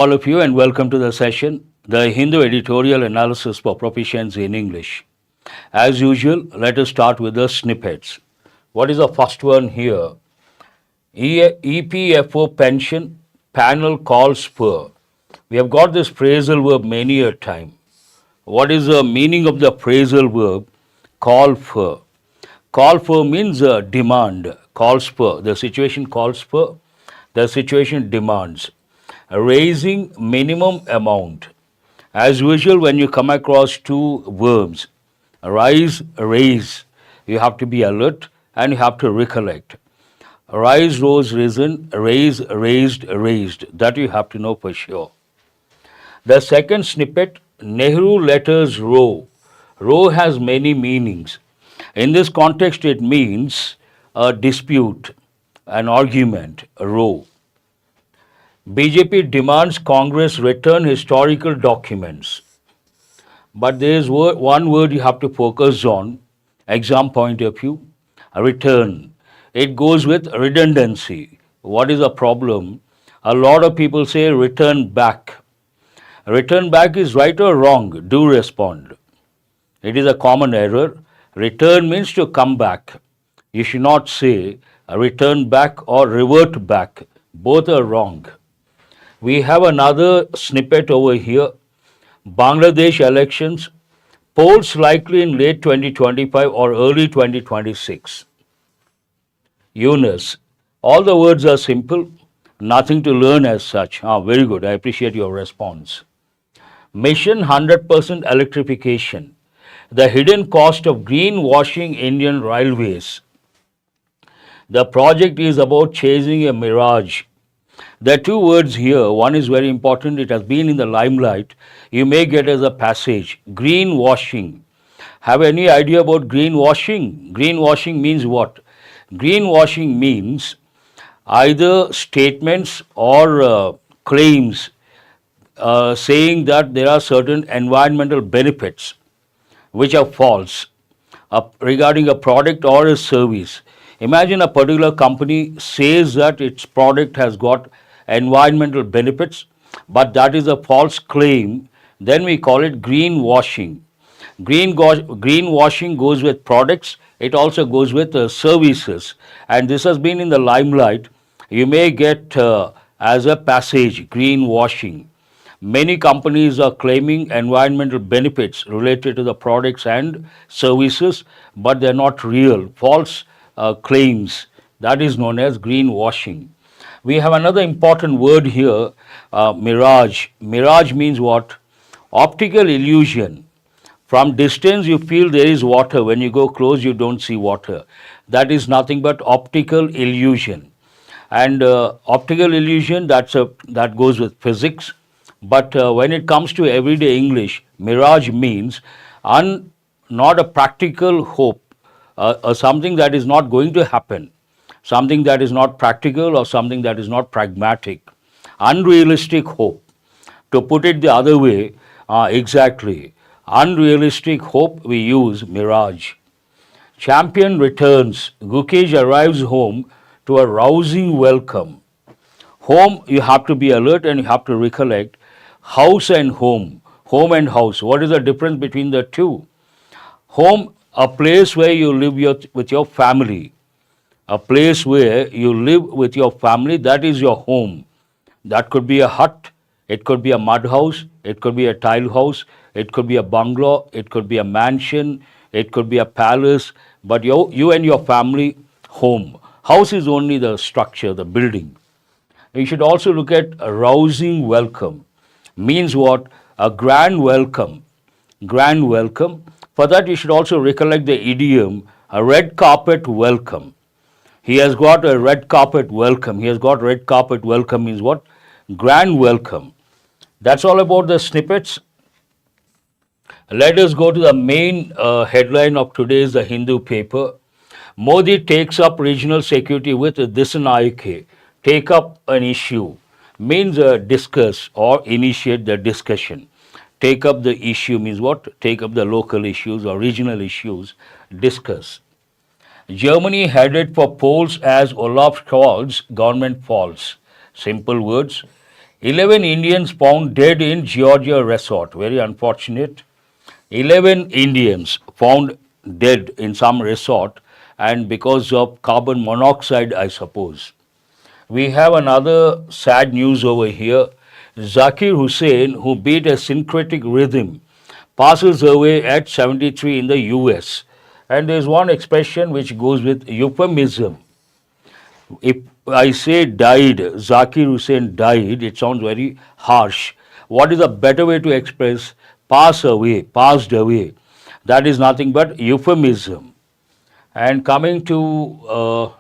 All of you and welcome to the session, the Hindu Editorial Analysis for Proficiency in English. As usual, let us start with the snippets. What is the first one here? EPFO pension panel calls for. We have got this phrasal verb many a time. What is the meaning of the phrasal verb call for? Call for means demand, calls for. The situation calls for, the situation demands. Raising minimum amount. As usual, when you come across two verbs, rise, raise, you have to be alert and you have to recollect. Rise, rose, risen, raise, raised, raised. That you have to know for sure. The second snippet, Nehru letters row. Row has many meanings. In this context, it means a dispute, an argument, a row. BJP demands Congress return historical documents. But there is one word you have to focus on, exam point of view, return. It goes with redundancy. What is the problem? A lot of people say return back. Return back is right or wrong? Do respond. It is a common error. Return means to come back. You should not say return back or revert back. Both are wrong. We have another snippet over here. Bangladesh elections, polls likely in late 2025 or early 2026. Eunice, all the words are simple, nothing to learn as such. Very good, I appreciate your response. Mission 100% electrification, the hidden cost of greenwashing Indian railways. The project is about chasing a mirage. There are two words here. One is very important. It has been in the limelight. You may get as a passage. Greenwashing. Have any idea about greenwashing? Greenwashing means what? Greenwashing means either statements or claims saying that there are certain environmental benefits which are false regarding a product or a service. Imagine a particular company says that its product has got environmental benefits, but that is a false claim. Then we call it greenwashing. Greenwashing goes with products. It also goes with services. And this has been in the limelight. You may get as a passage, greenwashing. Many companies are claiming environmental benefits related to the products and services, but they're not real. False claims. That is known as greenwashing. We have another important word here, mirage. Mirage means what? Optical illusion. From distance you feel there is water. When you go close you don't see water. That is nothing but optical illusion. And optical illusion, that goes with physics. But when it comes to everyday English, mirage means not a practical hope. Something that is not going to happen, something that is not practical or something that is not pragmatic, unrealistic hope. To put it the other way, exactly, unrealistic hope, we use mirage. Champion returns, Gukesh arrives home to a rousing welcome. Home, you have to be alert and you have to recollect. House and home, home and house, what is the difference between the two? Home, a place where you live with your family. A place where you live with your family, that is your home. That could be a hut, it could be a mud house, it could be a tile house, it could be a bungalow, it could be a mansion, it could be a palace, but you and your family, home. House is only the structure, the building. You should also look at a rousing welcome. Means what? A grand welcome. Grand welcome. For that, you should also recollect the idiom, a red carpet welcome. He has got a red carpet welcome. He has got red carpet welcome means what? Grand welcome. That's all about the snippets. Let us go to the main headline of today's the Hindu paper. Modi takes up regional security with Disanaike. Take up an issue. Means discuss or initiate the discussion. Take up the issue means what? Take up the local issues or regional issues, discuss. Germany headed for polls as Olaf Scholz government falls. Simple words. 11 Indians found dead in Georgia resort. Very unfortunate. 11 Indians found dead in some resort and because of carbon monoxide, I suppose. We have another sad news over here. Zakir Hussain, who beat a syncretic rhythm, passes away at 73 in the US. And there's one expression which goes with euphemism. If I say died, Zakir Hussain died, it sounds very harsh. What is a better way to express pass away, passed away? That is nothing but euphemism. And coming to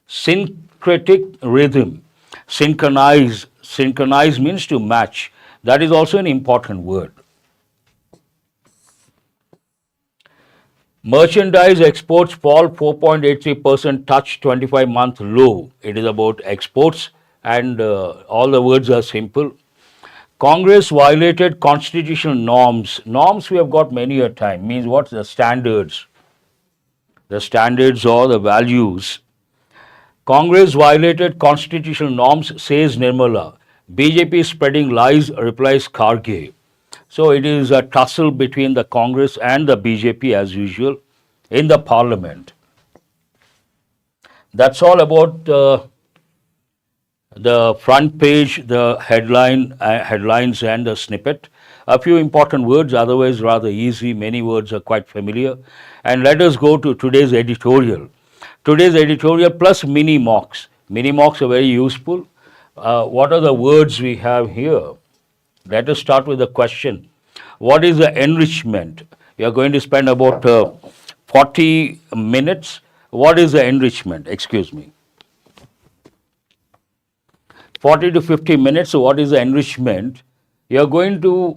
syncretic rhythm, synchronize means to match. That is also an important word. Merchandise exports fall 4.83%, touch 25-month low. It is about exports and all the words are simple. Congress violated constitutional norms. Norms we have got many a time, means what? The standards. The standards or the values. Congress violated constitutional norms, says Nirmala. BJP spreading lies, replies Kharge. So it is a tussle between the Congress and the BJP as usual in the parliament. That's all about the front page, the headlines and the snippet. A few important words, otherwise rather easy. Many words are quite familiar. And let us go to today's editorial. Today's editorial plus mini mocks. Mini mocks are very useful. What are the words we have here? Let us start with the question. What is the enrichment? You are going to spend about 40 minutes. What is the enrichment? Excuse me. 40 to 50 minutes. So what is the enrichment? You are going to,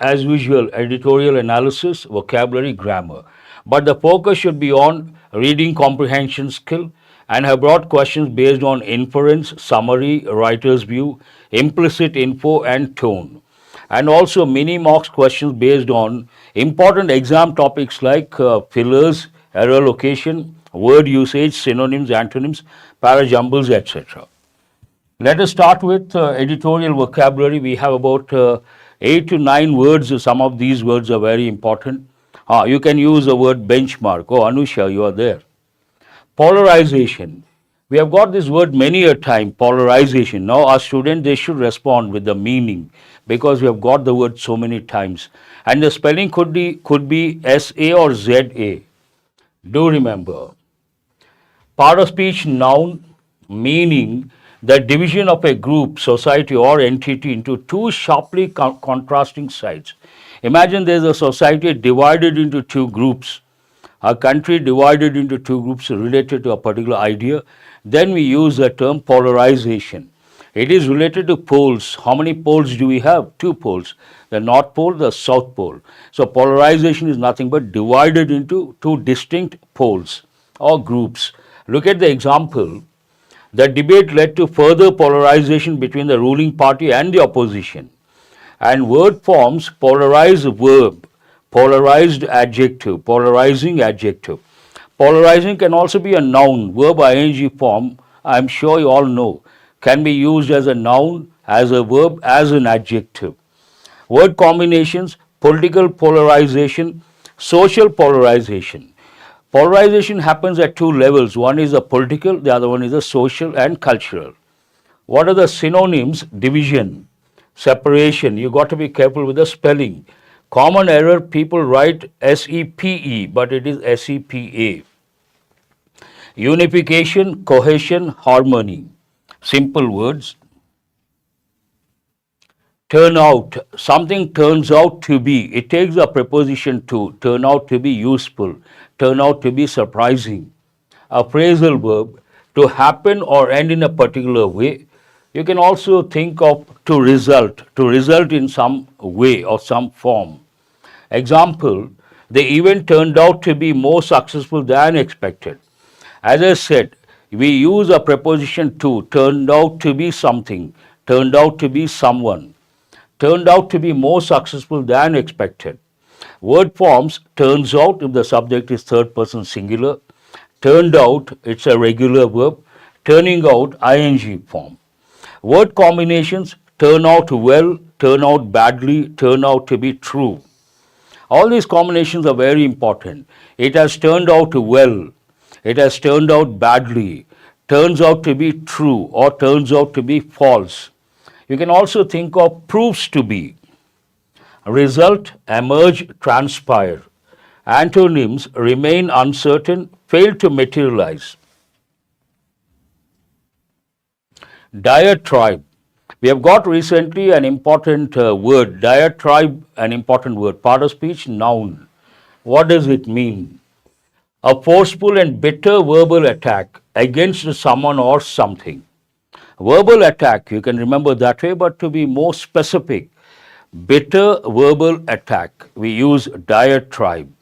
as usual, editorial analysis, vocabulary, grammar. But the focus should be on reading comprehension skill, and have brought questions based on inference, summary, writer's view, implicit info and tone. And also mini mocks questions based on important exam topics like fillers, error location, word usage, synonyms, antonyms, parajumbles, etc. Let us start with editorial vocabulary. We have about 8 to 9 words. Some of these words are very important. You can use the word benchmark. Oh, Anusha, you are there. Polarization. We have got this word many a time, polarization. Now our students, they should respond with the meaning because we have got the word so many times. And the spelling could be S-A or Z-A. Do remember. Part of speech noun, meaning the division of a group, society or entity into two sharply contrasting sides. Imagine there is a society divided into two groups. A country divided into two groups related to a particular idea, then we use the term polarization. It is related to poles. How many poles do we have? 2 poles, the North Pole, the South Pole. So polarization is nothing but divided into 2 distinct poles or groups. Look at the example. The debate led to further polarization between the ruling party and the opposition. And word forms polarized verb, polarized adjective, polarizing adjective. Polarizing can also be a noun, verb ing form, I am sure you all know, can be used as a noun, as a verb, as an adjective. Word combinations, political polarization, social polarization. Polarization happens at 2 levels. One is the political, the other one is the social and cultural. What are the synonyms? Division, separation. You got to be careful with the spelling. Common error, people write S-E-P-E, but it is S-E-P-A. Unification, cohesion, harmony. Simple words. Turn out, something turns out to be. It takes a preposition to, turn out to be useful, turn out to be surprising. A phrasal verb, to happen or end in a particular way. You can also think of to result in some way or some form. Example, the event turned out to be more successful than expected. As I said, we use a preposition to, turned out to be something, turned out to be someone, turned out to be more successful than expected. Word forms, turns out if the subject is third person singular, turned out, it's a regular verb, turning out, ing form. Word combinations, turn out well, turn out badly, turn out to be true. All these combinations are very important. It has turned out well, it has turned out badly, turns out to be true, or turns out to be false. You can also think of proves to be, result, emerge, transpire. Antonyms remain uncertain, fail to materialize. Diatribe. We have got recently an important word, diatribe, an important word, part of speech, noun. What does it mean? A forceful and bitter verbal attack against someone or something. Verbal attack, you can remember that way, but to be more specific, bitter verbal attack, we use diatribe.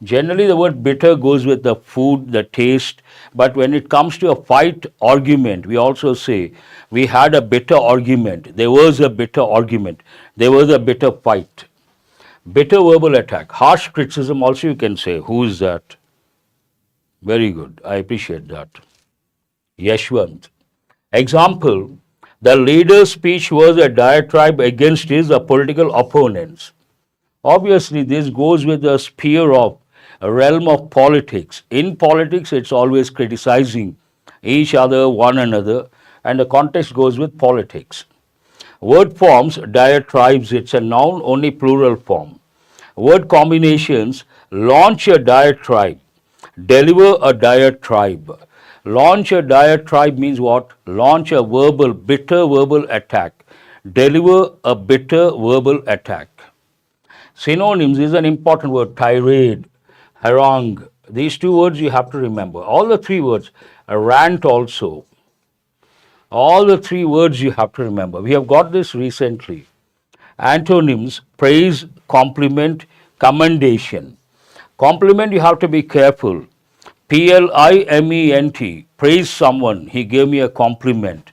Generally, the word bitter goes with the food, the taste, but when it comes to a fight argument, we also say we had a bitter argument, there was a bitter argument, there was a bitter fight. Bitter verbal attack, harsh criticism also you can say. Who is that? Very good, I appreciate that. Yashwant. Example, the leader's speech was a diatribe against his political opponents. Obviously, this goes with the sphere of a realm of politics. In politics, it's always criticizing each other, one another, and the context goes with politics. Word forms, diatribes, it's a noun, only plural form. Word combinations, launch a diatribe, deliver a diatribe. Launch a diatribe means what? Launch a verbal, bitter verbal attack. Deliver a bitter verbal attack. Synonyms is an important word, tirade, harangue. These two words you have to remember. All the three words, a rant also. All the three words you have to remember. We have got this recently. Antonyms, praise, compliment, commendation. Compliment, you have to be careful. Pliment, praise someone, he gave me a compliment.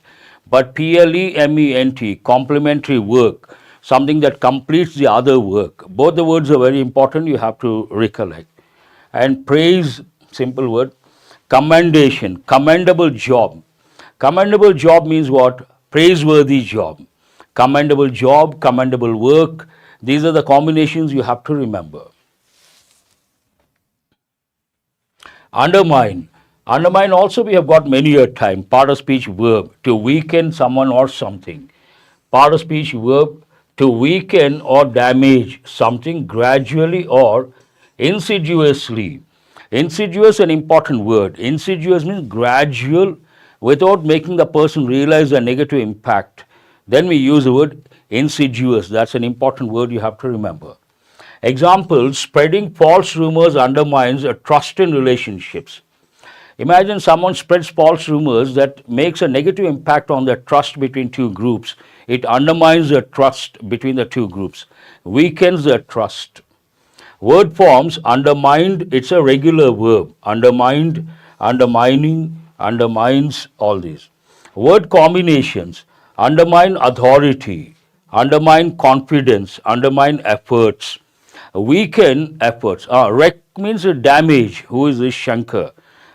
But plement, complementary work, something that completes the other work. Both the words are very important, you have to recollect. And praise, simple word. Commendation, commendable job. Commendable job means what? Praiseworthy job. Commendable job, commendable work. These are the combinations you have to remember. Undermine. Undermine also we have got many a time. Part of speech verb, to weaken someone or something. Part of speech verb, to weaken or damage something gradually or insidiously. Insidious, an important word. Insidious means gradual without making the person realize the negative impact. Then we use the word insidious. That's an important word you have to remember. Examples, spreading false rumors undermines a trust in relationships. Imagine someone spreads false rumors that makes a negative impact on the trust between two groups. It undermines the trust between the two groups, weakens the trust. Word forms, undermined, it's a regular verb. Undermined, undermining, undermines, all these. Word combinations, undermine authority, undermine confidence, undermine efforts. Weaken efforts. Wreck means damage. Who is this Shankar?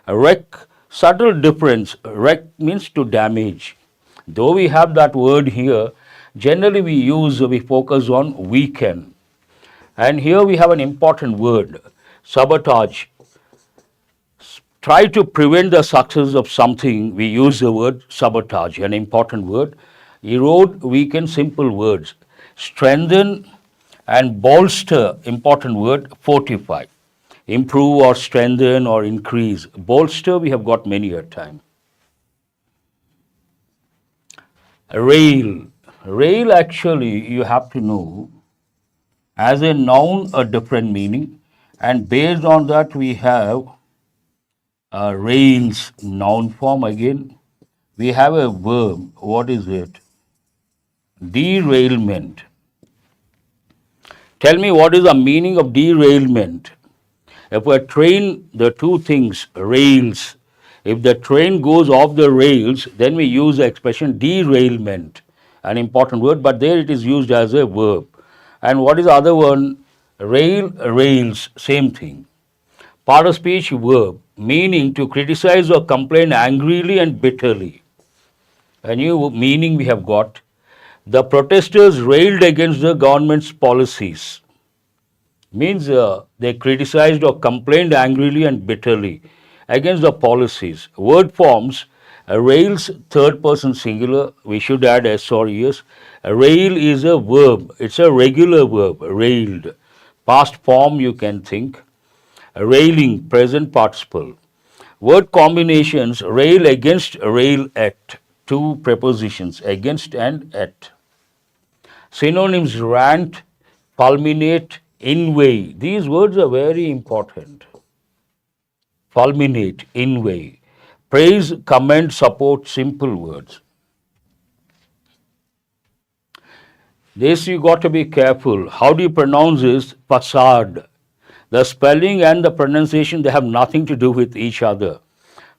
Wreck, subtle difference. Wreck means to damage. Though we have that word here, generally we focus on weaken. And here we have an important word, sabotage. Try to prevent the success of something, we use the word sabotage, an important word. Erode, weaken, simple words. Strengthen and bolster, important word, fortify. Improve or strengthen or increase. Bolster, we have got many a time. Rail. Rail actually, you have to know, as a noun, a different meaning. And based on that, we have rails, noun form again. We have a verb. What is it? Derailment. Tell me what is the meaning of derailment. If a train, the two things, rails, if the train goes off the rails, then we use the expression derailment, an important word, but there it is used as a verb. And what is the other one? Rail, rails, same thing. Part of speech verb, meaning to criticize or complain angrily and bitterly. A new meaning we have got. The protesters railed against the government's policies. Means they criticized or complained angrily and bitterly against the policies. Word forms rails, third person singular, we should add S or ES. Rail is a verb, it's a regular verb, railed. Past form you can think. Railing, present participle. Word combinations rail against, rail at. Two prepositions, against and at. Synonyms rant, fulminate, inveigh. These words are very important. Fulminate, inveigh. Praise, commend, support, simple words. This you got to be careful. How do you pronounce this? Facade. The spelling and the pronunciation, they have nothing to do with each other.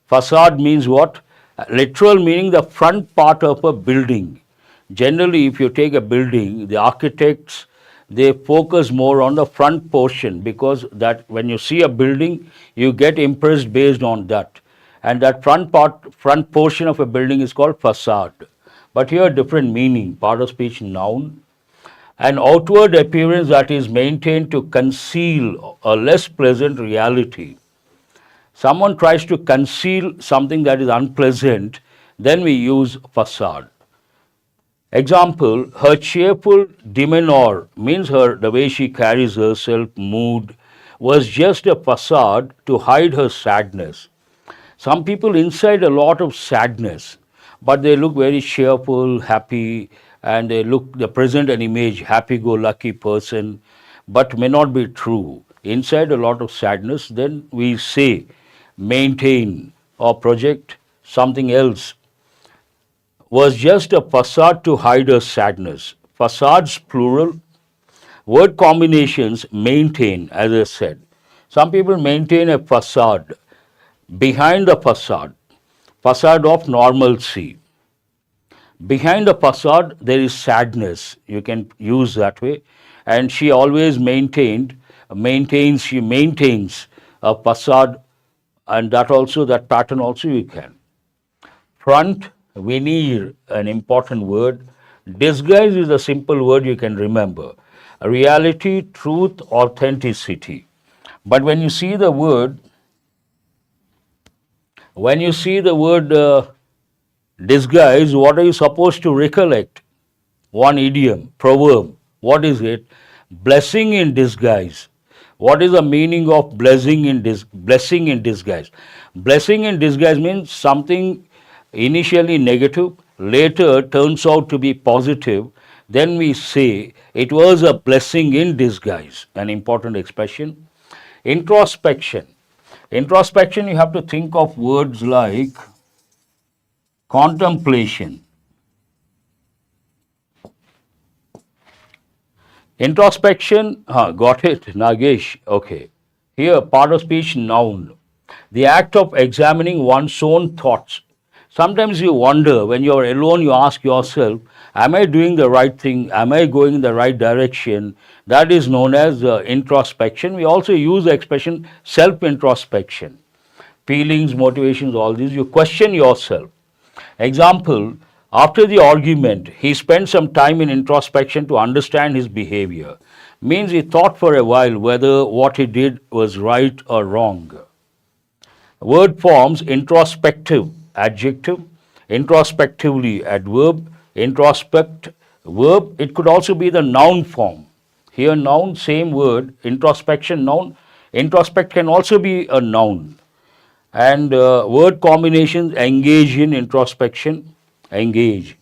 Facade means what? Literal meaning the front part of a building. Generally, if you take a building, the architects, they focus more on the front portion, because that when you see a building, you get impressed based on that. And that front portion of a building is called facade. But here different meaning, part of speech noun. An outward appearance that is maintained to conceal a less pleasant reality. Someone tries to conceal something that is unpleasant, then we use facade. Example, her cheerful demeanor means the way she carries herself, mood, was just a facade to hide her sadness. Some people inside a lot of sadness, but they look very cheerful, happy, and they present an image, happy-go-lucky person, but may not be true. Inside a lot of sadness, then we say, maintain or project something else. Was just a facade to hide her sadness. Facades, plural. Word combinations, maintain, as I said. Some people maintain a facade. Behind the facade, facade of normalcy. Behind the facade, there is sadness. You can use that way. And she always she maintains a facade, and that pattern also you can. Front, veneer, an important word. Disguise is a simple word you can remember. Reality, truth, authenticity. But when you see the word, disguise, what are you supposed to recollect? One idiom, proverb. What is it? Blessing in disguise. What is the meaning of blessing in disguise? Blessing in disguise means something initially negative, later turns out to be positive. Then we say it was a blessing in disguise, an important expression. Introspection. Introspection, you have to think of words like contemplation. Introspection, got it, Nagesh, okay. Here, part of speech, noun. The act of examining one's own thoughts. Sometimes you wonder, when you're alone, you ask yourself, am I doing the right thing? Am I going in the right direction? That is known as introspection. We also use the expression self-introspection. Feelings, motivations, all these, you question yourself. Example, after the argument, he spent some time in introspection to understand his behavior. Means he thought for a while whether what he did was right or wrong. Word forms, introspective, adjective, introspectively, adverb, introspect, verb. It could also be the noun form. Here noun, same word, introspection, noun. Introspect can also be a noun. And word combinations, engage in introspection, engage.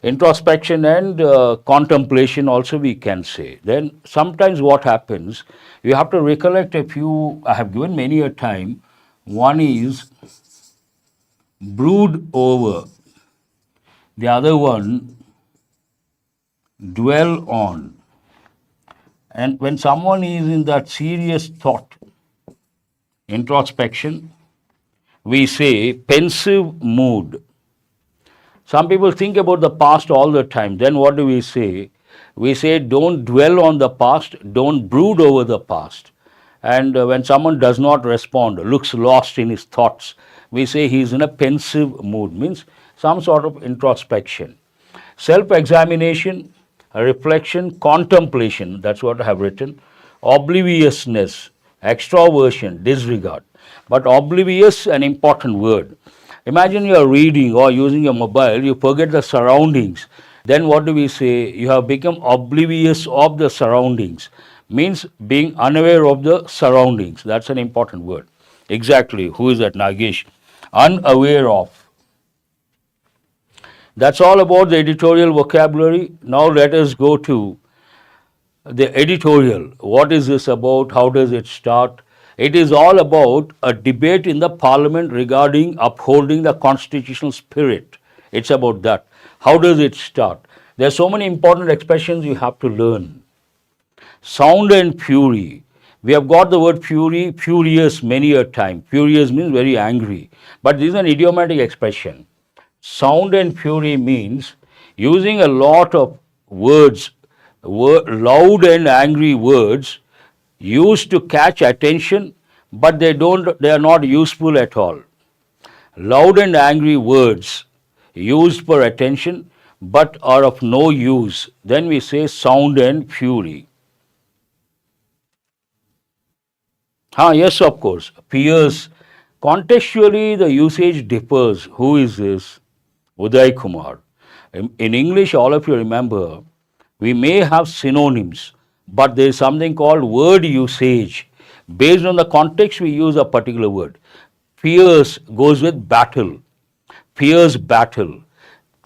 Introspection and contemplation also we can say. Then sometimes what happens, you have to recollect a few, I have given many a time. One is brood over. The other one, dwell on. And when someone is in that serious thought, introspection, we say pensive mood. Some people think about the past all the time. Then what do we say? We say don't dwell on the past, don't brood over the past. And when someone does not respond, looks lost in his thoughts, we say he is in a pensive mood, means some sort of introspection. Self-examination, reflection, contemplation, that's what I have written. Obliviousness, extroversion, disregard. But oblivious, an important word. Imagine you are reading or using your mobile, you forget the surroundings. Then what do we say? You have become oblivious of the surroundings. Means being unaware of the surroundings. That's an important word. Exactly. Who is that, Nagesh? Unaware of. That's all about the editorial vocabulary. Now let us go to the editorial. What is this about? How does it start? It is all about a debate in the parliament regarding upholding the constitutional spirit. It's about that. How does it start? There are so many important expressions you have to learn. Sound and fury. We have got the word fury, furious many a time. Furious means very angry. But this is an idiomatic expression. Sound and fury means using a lot of words, loud and angry words used to catch attention, but they are not useful at all. Loud and angry words used for attention, but are of no use. Then we say sound and fury. Yes, of course. Peers. Contextually, the usage differs. Who is this? Uday Kumar. In English, all of you remember, we may have synonyms, but there is something called word usage. Based on the context, we use a particular word. Fierce goes with battle. Fierce battle.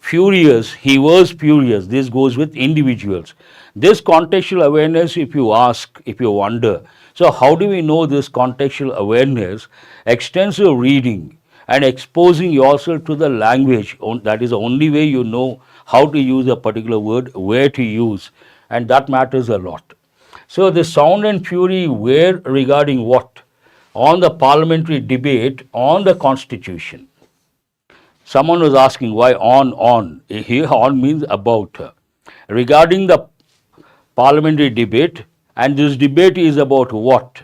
Furious, he was furious. This goes with individuals. This contextual awareness, if you ask, if you wonder, so how do we know this contextual awareness? Extensive reading and exposing yourself to the language. That is the only way you know how to use a particular word, where to use, and that matters a lot. So the sound and fury were regarding what? On the parliamentary debate on the constitution. Someone was asking why on. Here on means about. Regarding the parliamentary debate, and this debate is about what?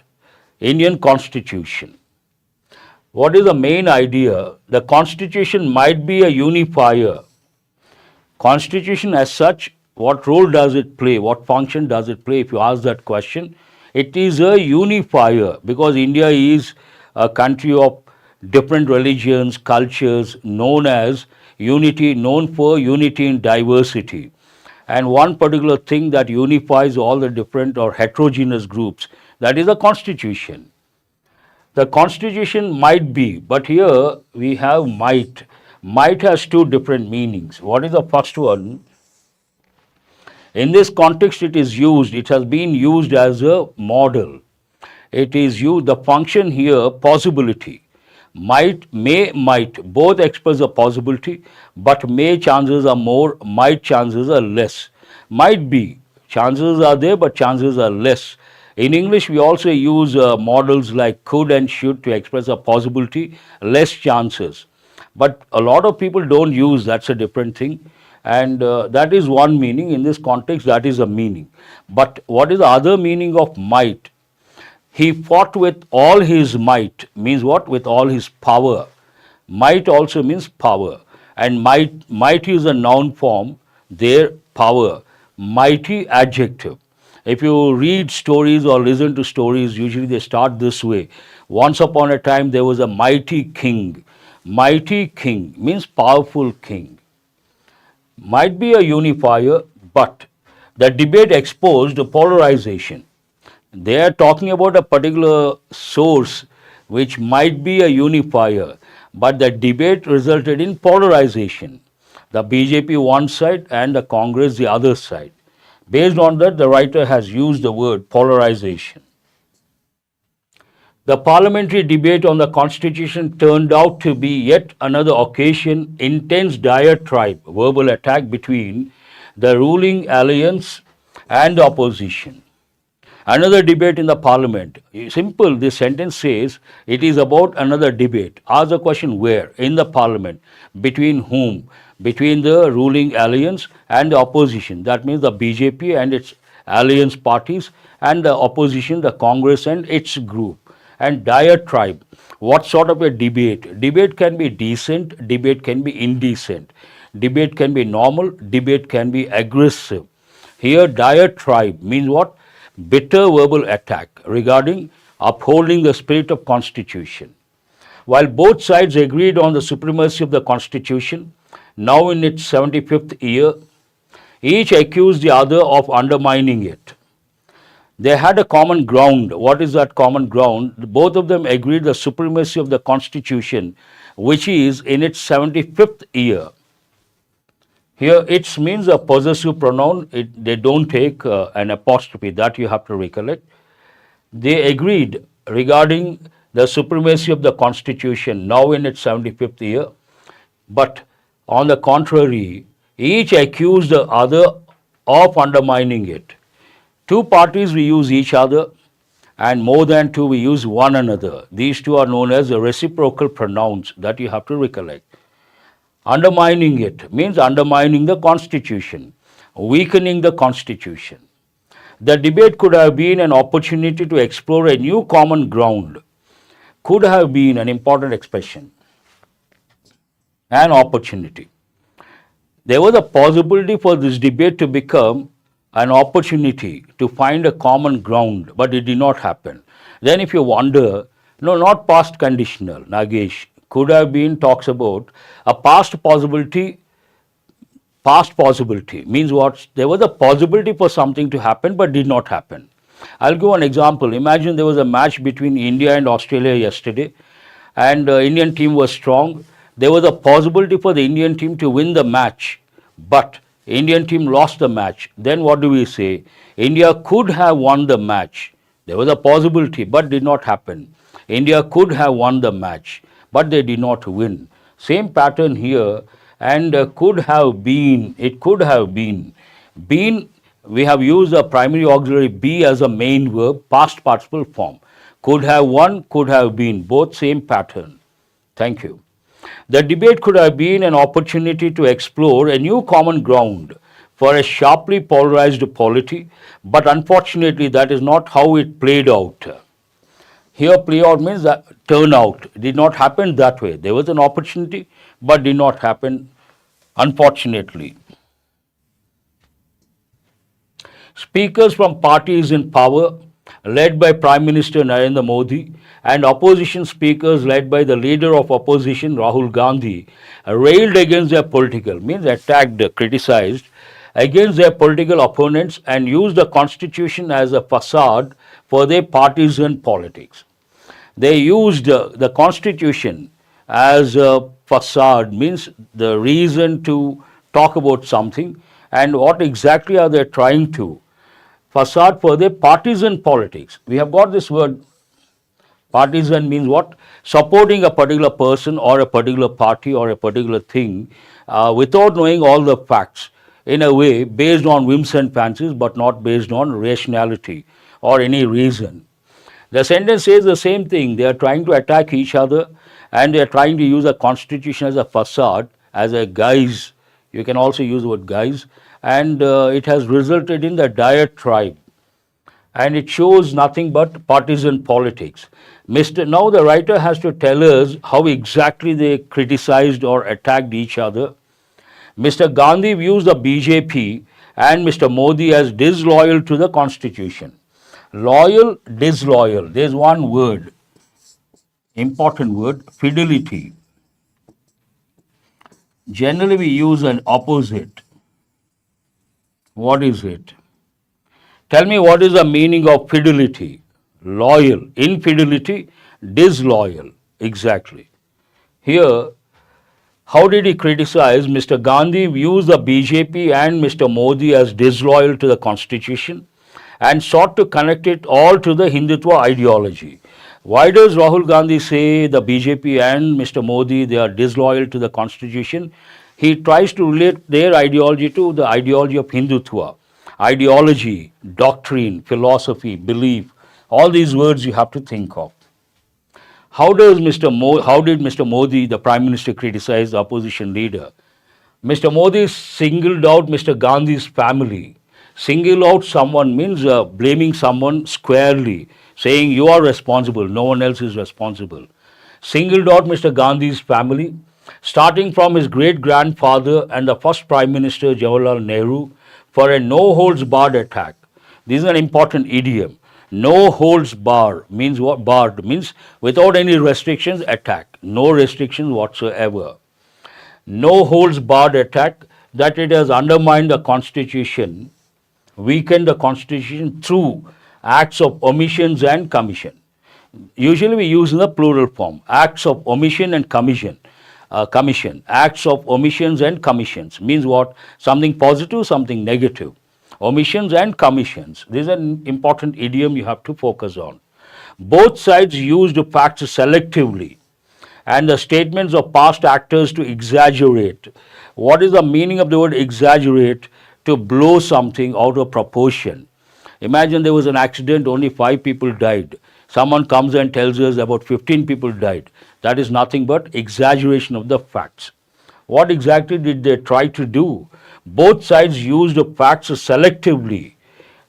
Indian constitution. What is the main idea? The constitution might be a unifier. Constitution as such, what role does it play? What function does it play? If you ask that question, it is a unifier because India is a country of different religions, cultures, known as unity, known for unity in diversity. And one particular thing that unifies all the different or heterogeneous groups, that is the constitution. The constitution might be, but here we have might. Might has two different meanings. What is the first one? In this context it has been used as a model. It is used, the function here, possibility. Might, may, might, both express a possibility, but may chances are more, might chances are less. Might be, chances are there, but chances are less. In English, we also use models like could and should to express a possibility, less chances. But a lot of people don't use, that's a different thing. And that is one meaning. In this context, that is a meaning. But what is the other meaning of might? He fought with all his might, means what? With all his power. Might also means power. And might is a noun form, their power. Mighty adjective. If you read stories or listen to stories, usually they start this way. Once upon a time, there was a mighty king. Mighty king means powerful king. Might be a unifier, but the debate exposed polarization. They are talking about a particular source which might be a unifier, but the debate resulted in polarization. The BJP one side and the Congress the other side. Based on that, the writer has used the word polarization. The parliamentary debate on the constitution turned out to be yet another occasion, intense diatribe, verbal attack between the ruling alliance and the opposition. Another debate in the parliament. Simple, this sentence says it is about another debate. Ask the question where? In the parliament. Between whom? Between the ruling alliance and the opposition. That means the BJP and its alliance parties and the opposition, the Congress and its group. And diatribe. What sort of a debate? Debate can be decent, debate can be indecent. Debate can be normal, debate can be aggressive. Here, diatribe means what? Bitter verbal attack regarding upholding the spirit of Constitution. While both sides agreed on the supremacy of the Constitution, now in its 75th year, each accused the other of undermining it. They had a common ground. What is that common ground? Both of them agreed the supremacy of the Constitution, which is in its 75th year. Here, it means a possessive pronoun. They don't take an apostrophe. That you have to recollect. They agreed regarding the supremacy of the Constitution, now in its 75th year. But on the contrary, each accused the other of undermining it. Two parties we use each other, and more than two we use one another. These two are known as the reciprocal pronouns that you have to recollect. Undermining it means undermining the Constitution, weakening the Constitution. The debate could have been an opportunity to explore a new common ground. Could have been an important expression. An opportunity. There was a possibility for this debate to become an opportunity to find a common ground, but it did not happen. Then if you wonder, no, not past conditional, Nagesh, could have been talks about a past possibility. Past possibility means what? There was a possibility for something to happen but did not happen. I'll give an example. Imagine there was a match between India and Australia yesterday, and the Indian team was strong. There was a possibility for the Indian team to win the match, but Indian team lost the match. Then what do we say? India could have won the match. There was a possibility but did not happen. India could have won the match, but they did not win. Same pattern here, and could have been, it could have been. Been, we have used the primary auxiliary be as a main verb, past participle form. Could have won, could have been, both same pattern. Thank you. The debate could have been an opportunity to explore a new common ground for a sharply polarized polity, but unfortunately that is not how it played out. Here play out means that turn out. It did not happen that way. There was an opportunity but did not happen, unfortunately. Speakers from parties in power led by Prime Minister Narendra Modi and opposition speakers led by the leader of opposition Rahul Gandhi railed against their political, means attacked, criticized against their political opponents and used the constitution as a facade for their partisan politics. They used the constitution as a facade, means the reason to talk about something, and what exactly are they trying to? Facade for their partisan politics. We have got this word. Partisan means what? Supporting a particular person or a particular party or a particular thing without knowing all the facts, in a way based on whims and fancies but not based on rationality or any reason. The sentence says the same thing. They are trying to attack each other and they are trying to use a constitution as a facade, as a guise. You can also use the word guise, and it has resulted in the diatribe. And it shows nothing but partisan politics. Now the writer has to tell us how exactly they criticized or attacked each other. Mr. Gandhi views the BJP and Mr. Modi as disloyal to the constitution. Loyal, disloyal. There is one word, important word, fidelity. Generally we use an opposite. What is it? Tell me what is the meaning of fidelity? Loyal, infidelity, disloyal. Exactly. Here, how did he criticize? Mr. Gandhi views the BJP and Mr. Modi as disloyal to the constitution and sought to connect it all to the Hindutva ideology. Why does Rahul Gandhi say the BJP and Mr. Modi, they are disloyal to the constitution? He tries to relate their ideology to the ideology of Hindutva. Ideology, doctrine, philosophy, belief, all these words you have to think of. How did Mr. Modi, the Prime Minister, criticize the opposition leader? Mr. Modi singled out Mr. Gandhi's family. Single out someone means blaming someone squarely, saying you are responsible, no one else is responsible. Singled out Mr. Gandhi's family starting from his great-grandfather and the first Prime Minister Jawaharlal Nehru for a no-holds-barred attack. This is an important idiom. No holds bar means what? Barred means without any restrictions attack, no restrictions whatsoever. No holds barred attack, that it has undermined the constitution, weakened the constitution through acts of omissions and commission. Usually we use in the plural form, acts of omission and commission. Acts of omissions and commissions means what? Something positive, something negative. Omissions and commissions. This is an important idiom you have to focus on. Both sides used facts selectively and the statements of past actors to exaggerate. What is the meaning of the word exaggerate? To blow something out of proportion. Imagine there was an accident, only 5 people died. Someone comes and tells us about 15 people died. That is nothing but exaggeration of the facts. What exactly did they try to do? Both sides used the facts selectively.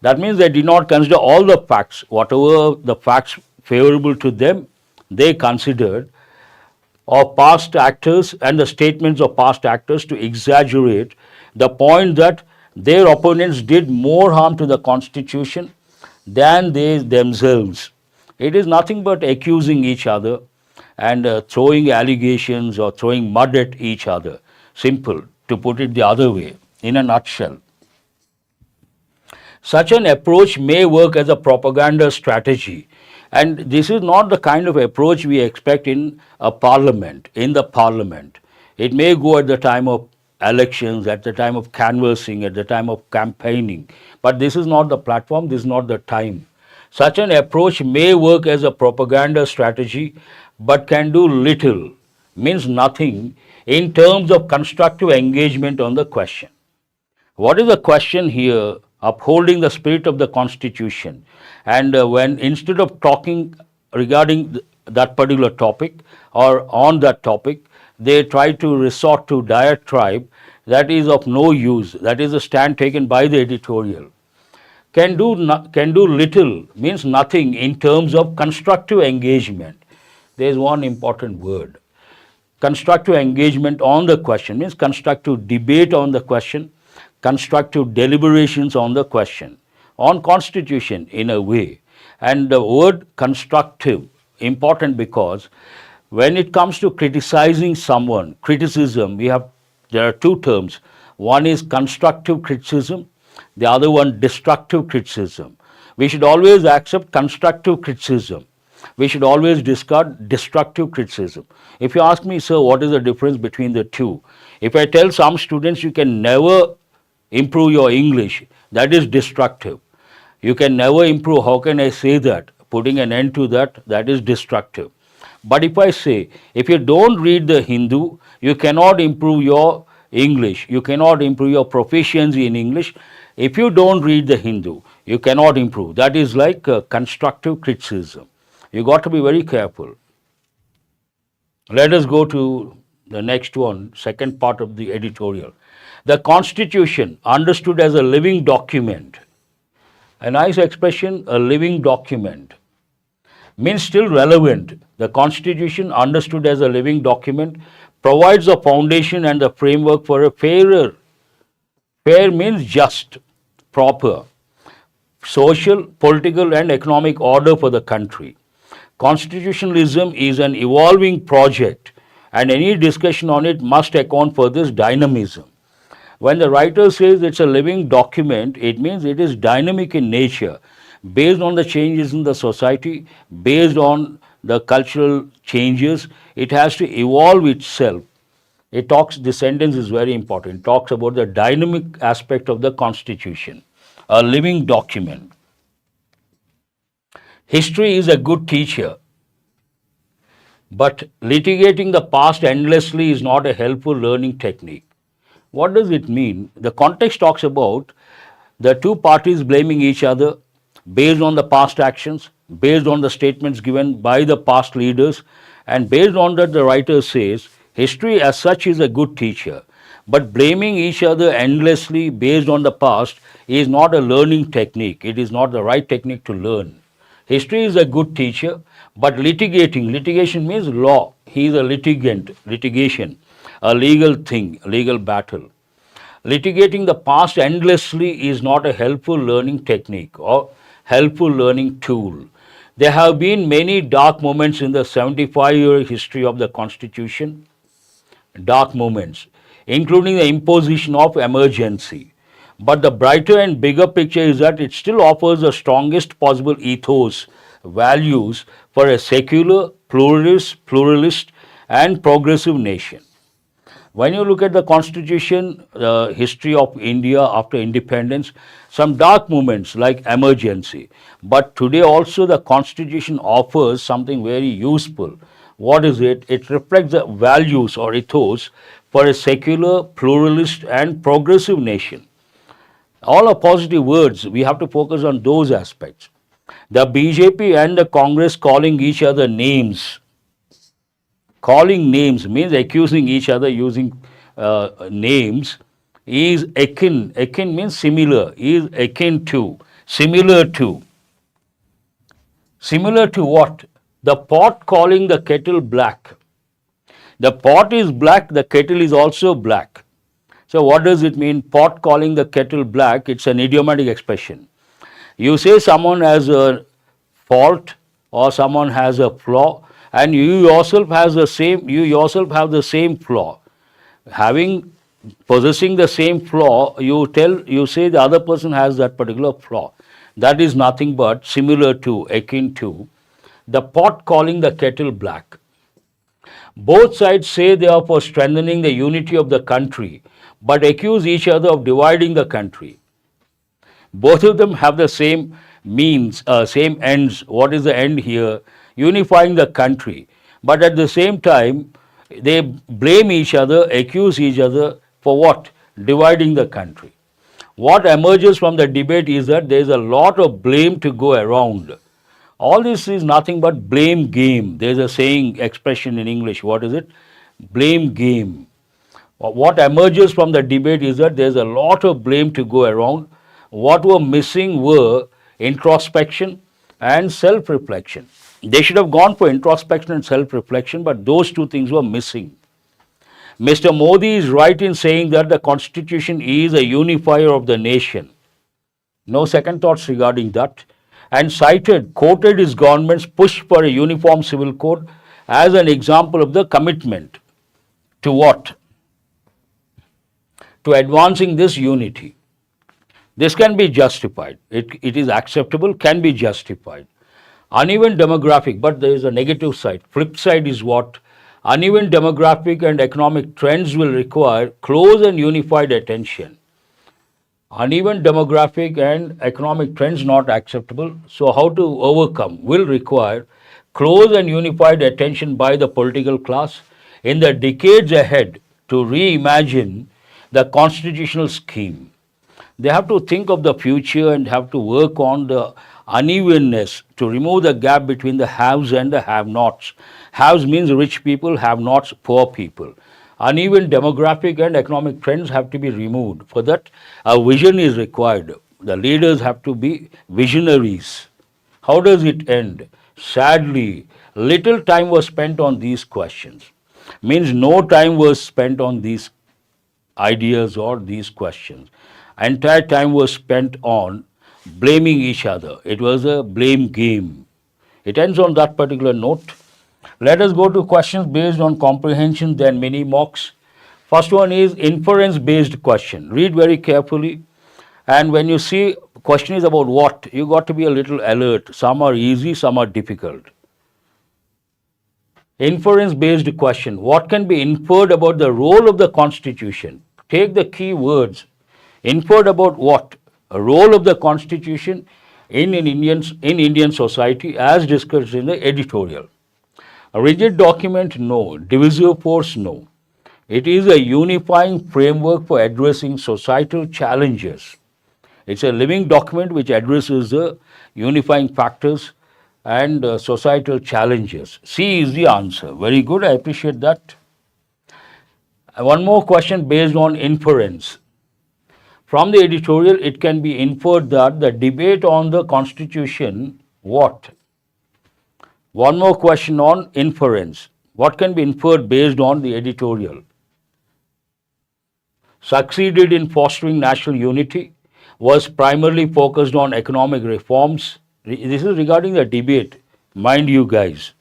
That means they did not consider all the facts. Whatever the facts favorable to them, they considered, of past actors and the statements of past actors to exaggerate the point that their opponents did more harm to the constitution than they themselves. It is nothing but accusing each other and throwing allegations or throwing mud at each other. Simple, to put it the other way, in a nutshell. Such an approach may work as a propaganda strategy, and this is not the kind of approach we expect in a parliament, in the parliament. It may go at the time of elections, at the time of canvassing, at the time of campaigning, but this is not the platform, this is not the time. Such an approach may work as a propaganda strategy, but can do little, means nothing, in terms of constructive engagement on the question. What is the question here? Upholding the spirit of the constitution. And when instead of talking regarding that particular topic or on that topic, they try to resort to diatribe, that is of no use. That is a stand taken by the editorial. Can do little means nothing in terms of constructive engagement. There is one important word. Constructive engagement on the question means constructive debate on the question, constructive deliberations on the question, on constitution in a way. And the word constructive, important because when it comes to criticizing someone, criticism, there are two terms. One is constructive criticism, the other one destructive criticism. We should always accept constructive criticism. We should always discard destructive criticism. If you ask me, sir, what is the difference between the two? If I tell some students you can never improve your English, that is destructive. You can never improve, how can I say that? Putting an end to that, that is destructive. But if I say, if you don't read the Hindu, you cannot improve your English, you cannot improve your proficiency in English. If you don't read the Hindu, you cannot improve. That is like constructive criticism. You got to be very careful. Let us go to the next one, second part of the editorial. The Constitution, understood as a living document. A nice expression, a living document, means still relevant. The Constitution, understood as a living document, provides the foundation and the framework for a fairer. Fair means just, proper, social, political and economic order for the country. Constitutionalism is an evolving project and any discussion on it must account for this dynamism. When the writer says it's a living document, it means it is dynamic in nature, based on the changes in the society, based on the cultural changes. It has to evolve itself. This sentence is very important. It talks about the dynamic aspect of the Constitution, a living document. History is a good teacher, but litigating the past endlessly is not a helpful learning technique. What does it mean? The context talks about the two parties blaming each other based on the past actions, based on the statements given by the past leaders, and based on that the writer says, history as such is a good teacher, but blaming each other endlessly based on the past is not a learning technique. It is not the right technique to learn. History is a good teacher, but litigation means law. he is a litigation, a legal thing, a legal battle. Litigating the past endlessly is not a helpful learning technique or helpful learning tool. There have been many dark moments in the 75-year history of the Constitution, dark moments, including the imposition of emergency. But the brighter and bigger picture is that it still offers the strongest possible ethos, values for a secular, pluralist, and progressive nation. When you look at the Constitution, the history of India after independence, some dark moments like emergency. But today also the Constitution offers something very useful. What is it? It reflects the values or ethos for a secular, pluralist, and progressive nation. All are positive words. We have to focus on those aspects. The BJP and the Congress calling each other names. Calling names means accusing each other using names is akin. Akin means similar. Is akin to. Similar to. Similar to what? The pot calling the kettle black. The pot is black, the kettle is also black. So what does it mean? Pot calling the kettle black, it's an idiomatic expression. You say someone has a fault or someone has a flaw, and you yourself have the same flaw. Possessing the same flaw, you say the other person has that particular flaw. That is nothing but similar to, akin to, the pot calling the kettle black. Both sides say they are for strengthening the unity of the country, but accuse each other of dividing the country. Both of them have the same means, same ends. What is the end here? Unifying the country. But at the same time, they blame each other, accuse each other for what? Dividing the country. What emerges from the debate is that there is a lot of blame to go around. All this is nothing but blame game. There is a saying, expression in English. What is it? Blame game. What emerges from the debate is that there is a lot of blame to go around. What were missing were introspection and self-reflection. They should have gone for introspection and self-reflection, but those two things were missing. Mr. Modi is right in saying that the Constitution is a unifier of the nation. No second thoughts regarding that. And quoted his government's push for a uniform civil code as an example of the commitment to what? To advancing this unity. This can be justified. It is acceptable, can be justified. Uneven demographic, but there is a negative side. Flip side is what? Uneven demographic and economic trends will require close and unified attention. Uneven demographic and economic trends not acceptable. So how to overcome will require close and unified attention by the political class in the decades ahead to reimagine the constitutional scheme. They have to think of the future and have to work on the unevenness to remove the gap between the haves and the have-nots. Haves means rich people, have-nots poor people. Uneven demographic and economic trends have to be removed. For that, a vision is required. The leaders have to be visionaries. How does it end? Sadly, little time was spent on these questions. Means no time was spent on these ideas or these questions. Entire time was spent on blaming each other. It was a blame game. It ends on that particular note. Let us go to questions based on comprehension, then mini mocks. First one is inference based question. Read very carefully, and when you see question is about what, you got to be a little alert. Some are easy, some are difficult. Inference based question. What can be inferred about the role of the Constitution? Take the key words. Inferred about what? A role of the Constitution in Indian society as discussed in the editorial. A rigid document, no. Divisive force, no. It is a unifying framework for addressing societal challenges. It's a living document which addresses the unifying factors and societal challenges. C is the answer. Very good, I appreciate that. One more question based on inference. From the editorial, it can be inferred that the debate on the Constitution, what? One more question on inference. What can be inferred based on the editorial? Succeeded in fostering national unity, was primarily focused on economic reforms. This is regarding the debate, mind you guys.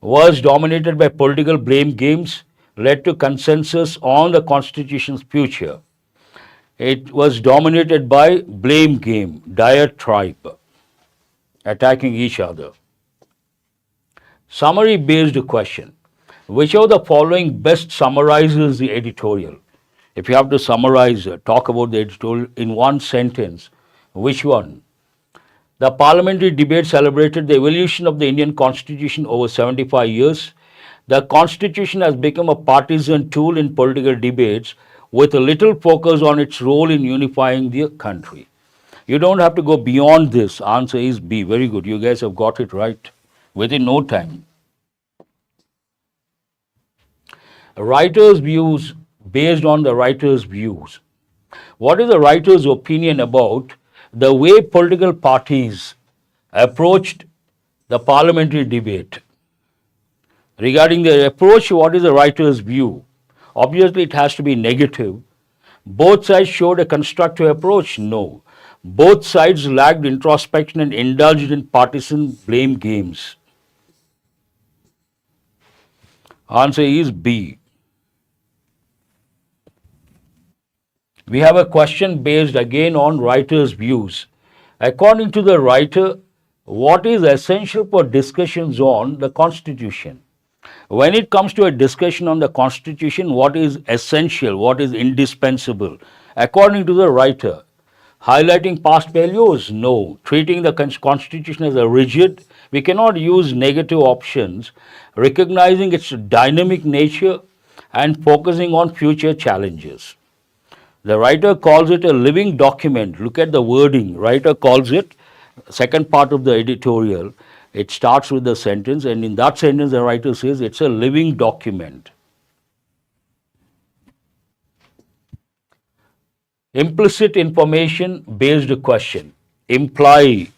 Was dominated by political blame games, led to consensus on the constitution's future. It was dominated by blame game, diatribe, attacking each other. Summary based question. Which of the following best summarizes the editorial? If you have to summarize, talk about the editorial in one sentence, which one? The parliamentary debate celebrated the evolution of the Indian constitution over 75 years. The constitution has become a partisan tool in political debates with a little focus on its role in unifying the country. You don't have to go beyond this. Answer is B. Very good. You guys have got it right within no time. Writer's views based on the writer's views. What is the writer's opinion about the way political parties approached the parliamentary debate? Regarding the approach, what is the writer's view? Obviously, it has to be negative. Both sides showed a constructive approach? No. Both sides lacked introspection and indulged in partisan blame games. Answer is B. We have a question based again on writer's views. According to the writer, what is essential for discussions on the Constitution? When it comes to a discussion on the Constitution, what is essential, what is indispensable? According to the writer, highlighting past failures? No. Treating the Constitution as a rigid? We cannot use negative options. Recognizing its dynamic nature and focusing on future challenges. The writer calls it a living document. Look at the wording. Writer calls it, second part of the editorial, it starts with the sentence, and in that sentence the writer says it's a living document. Implicit information based question. Imply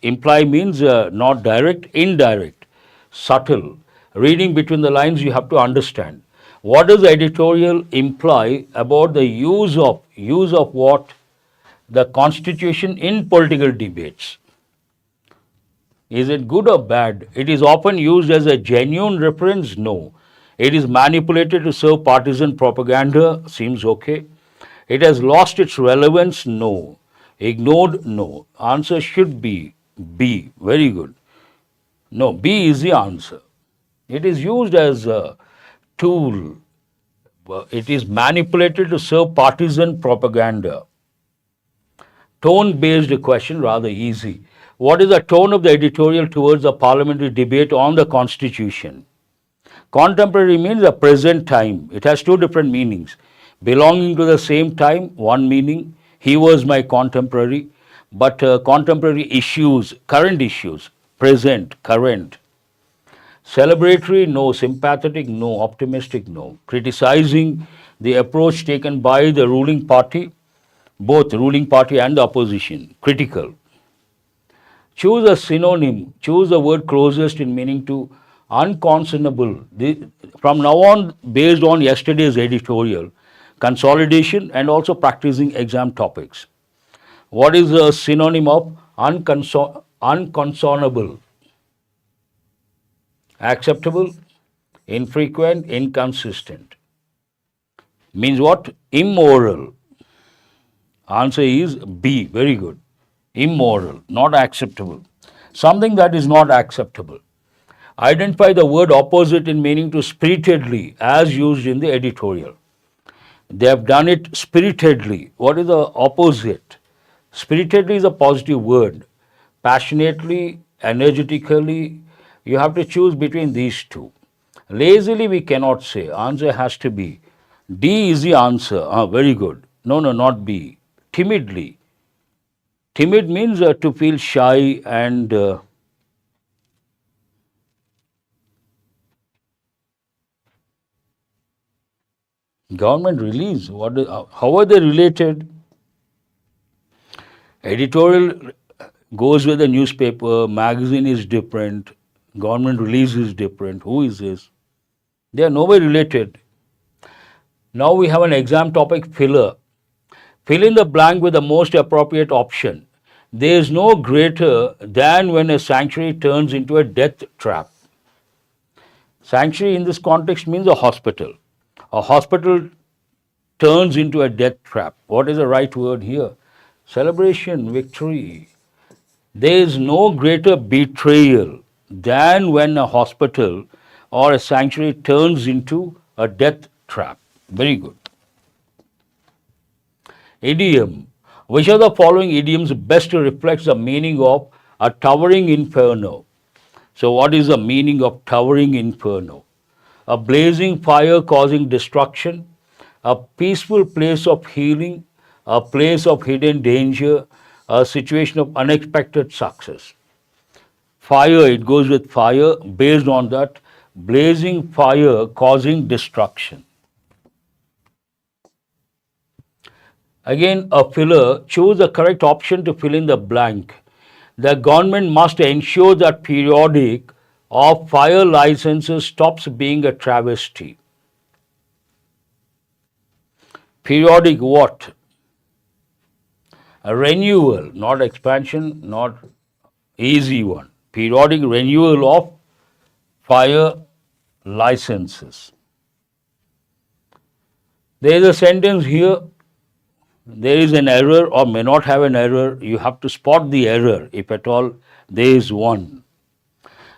means not direct, indirect, subtle. Reading between the lines, you have to understand. What does the editorial imply about the use of what? The Constitution in political debates. Is it good or bad? It is often used as a genuine reference? No. It is manipulated to serve partisan propaganda? Seems okay. It has lost its relevance? No. Ignored? No. Answer should be B. Very good. No, B is the answer. It is used as a tool. It is manipulated to serve partisan propaganda. Tone-based question, rather easy. What is the tone of the editorial towards the parliamentary debate on the Constitution? Contemporary means the present time. It has two different meanings. Belonging to the same time, one meaning. He was my contemporary. But contemporary issues, current issues, present, current. Celebratory, no. Sympathetic, no. Optimistic, no. Criticizing the approach taken by the ruling party, both ruling party and the opposition. Critical. Choose a synonym. Choose the word closest in meaning to unconscionable. From now on, based on yesterday's editorial, consolidation and also practicing exam topics. What is the synonym of unconscionable? Acceptable, infrequent, inconsistent. Means what? Immoral. Answer is B. Very good. Immoral, not acceptable. Something that is not acceptable. Identify the word opposite in meaning to spiritedly as used in the editorial. They have done it spiritedly. What is the opposite? Spiritedly is a positive word. Passionately, energetically, you have to choose between these two. Lazily we cannot say. Answer has to be D is the answer. Very good. No, not B. Timidly. Timid means to feel shy and government release. How are they related? Editorial goes with the newspaper, magazine is different, government release is different. Who is this? They are nowhere related. Now we have an exam topic, filler. Fill in the blank with the most appropriate option. There is no greater than when a sanctuary turns into a death trap. Sanctuary in this context means a hospital. A hospital turns into a death trap. What is the right word here? Celebration, victory. There is no greater betrayal than when a hospital or a sanctuary turns into a death trap. Very good. Idiom. Which of the following idioms best reflects the meaning of a towering inferno? So what is the meaning of towering inferno? A blazing fire causing destruction, a peaceful place of healing, a place of hidden danger, a situation of unexpected success. Fire, it goes with fire, based on that, blazing fire causing destruction. Again, a filler, choose the correct option to fill in the blank. The government must ensure that periodic of fire licenses stops being a travesty. Periodic what? A renewal, not expansion, not easy one. Periodic renewal of fire licenses. There is a sentence here. There is an error or may not have an error. You have to spot the error, if at all there is one.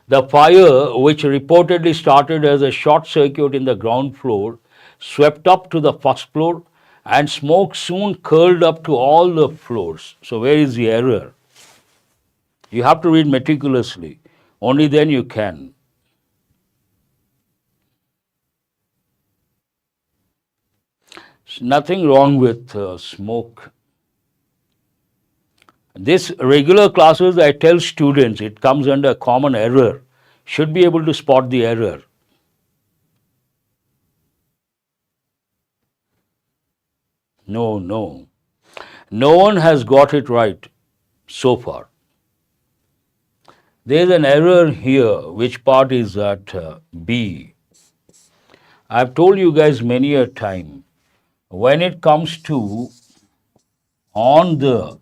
The fire, which reportedly started as a short circuit in the ground floor, swept up to the first floor and smoke soon curled up to all the floors. So where is the error? You have to read meticulously. Only then you can. Nothing wrong with smoke. This regular classes I tell students, it comes under common error. Should be able to spot the error. No, no. No one has got it right so far. There is an error here. Which part is that? B. I've told you guys many a time. When it comes to on the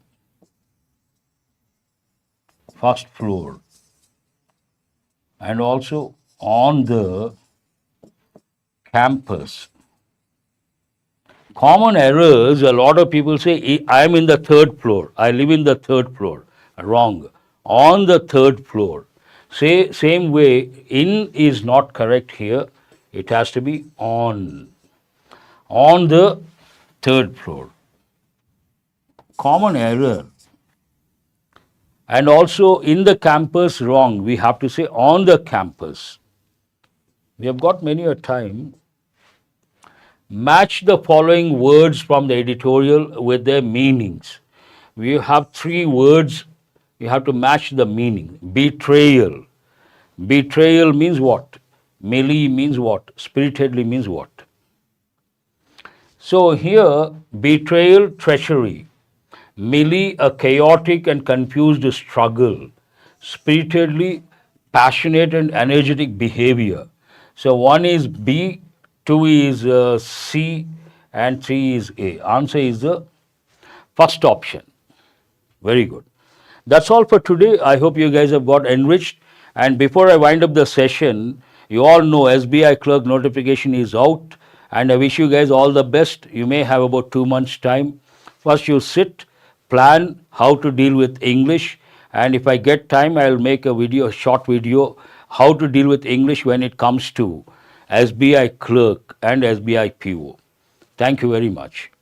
first floor and also on the campus, common errors, a lot of people say, I am in the third floor, I live in the third floor. Wrong. On the third floor. Say, same way, in is not correct here. It has to be on. On the third floor. Common error. And also in the campus, wrong. We have to say on the campus. We have got many a time. Match the following words from the editorial with their meanings. We have three words. You have to match the meaning. Betrayal. Betrayal means what? Melee means what? Spiritedly means what? So here, betrayal, treachery. Melee, a chaotic and confused struggle. Spiritedly, passionate and energetic behavior. So one is B, two is C, and three is A. Answer is the first option. Very good. That's all for today. I hope you guys have got enriched. And before I wind up the session, you all know SBI clerk notification is out. And I wish you guys all the best. You may have about 2 months' time. First you sit, plan how to deal with English. And if I get time, I'll make a video, a short video, how to deal with English when it comes to SBI clerk and SBI PO. Thank you very much.